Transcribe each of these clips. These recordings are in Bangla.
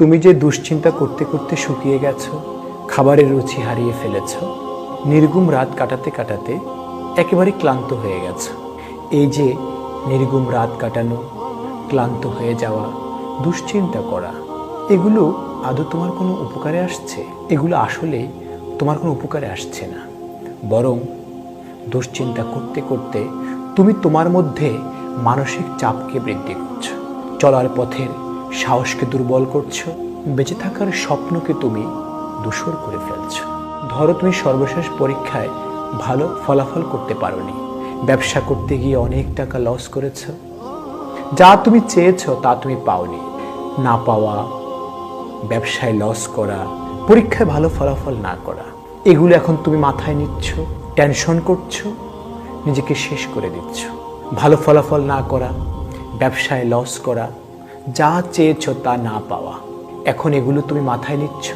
তুমি যে দুশ্চিন্তা করতে করতে শুকিয়ে গেছো, খাবারের রুচি হারিয়ে ফেলেছ, নির্ঘুম রাত কাটাতে কাটাতে একেবারে ক্লান্ত হয়ে গেছো। এই যে নির্ঘুম রাত কাটানো, ক্লান্ত হয়ে যাওয়া, দুশ্চিন্তা করা, এগুলো আদৌ তোমার কোনো উপকারে আসছে? এগুলো আসলে তোমার কোনো উপকারে আসছে না, বরং দুশ্চিন্তা করতে করতে তুমি তোমার মধ্যে মানসিক চাপকে বৃদ্ধি করছো, চলার পথের সাহসকে দুর্বল করছো, বেঁচে থাকার স্বপ্নকে তুমি ধূসর করে ফেলছো। ধরো তুমি সর্বশেষ পরীক্ষায় ভালো ফলাফল করতে পারোনি, ব্যবসা করতে গিয়ে অনেক টাকা লস করেছো, যা তুমি চেয়েছো তা তুমি পাওনি। না পাওয়া, ব্যবসায় লস করা, পরীক্ষায় ভালো ফলাফল না করা, এগুলো এখন তুমি মাথায় নিচ্ছ, টেনশন করছো, নিজেকে শেষ করে দিচ্ছ। ভালো ফলাফল না করা, ব্যবসায় লস করা, যা চেয়েছ তা না পাওয়া, এখন এগুলো তুমি মাথায় নিচ্ছ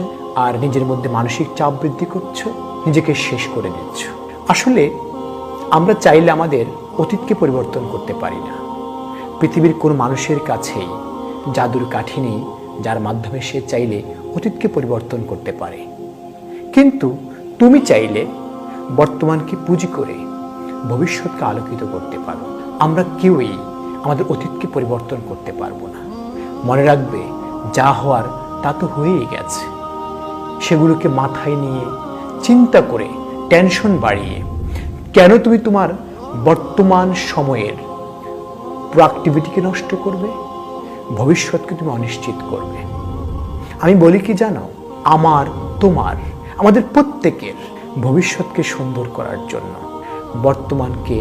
আর নিজের মধ্যে মানসিক চাপ বৃদ্ধি করছো, নিজেকে শেষ করে দিচ্ছ। আসলে আমরা চাইলে আমাদের অতীতকে পরিবর্তন করতে পারি না। পৃথিবীর কোন মানুষের কাছেই জাদুর কাঠি নেই যার মাধ্যমে সে চাইলে অতীতকে পরিবর্তন করতে পারে। কিন্তু তুমি চাইলে বর্তমানকে পুঁজি করে ভবিষ্যৎকে আলোকিত করতে পারো। আমরা কেউই আমাদের অতীতকে পরিবর্তন করতে পারবো না। মনে রাখবে, যা হওয়ার তা তো হয়েই গেছে। সেগুলোকে মাথায় নিয়ে চিন্তা করে টেনশন বাড়িয়ে কেন তুমি তোমার বর্তমান সময়ের প্রোডাক্টিভিটিকে নষ্ট করবে, ভবিষ্যৎকে তুমি অনিশ্চিত করবে? আমি বলি কি জানো, আমার, তোমার, আমাদের প্রত্যেকের ভবিষ্যৎকে সুন্দর করার জন্য বর্তমানকে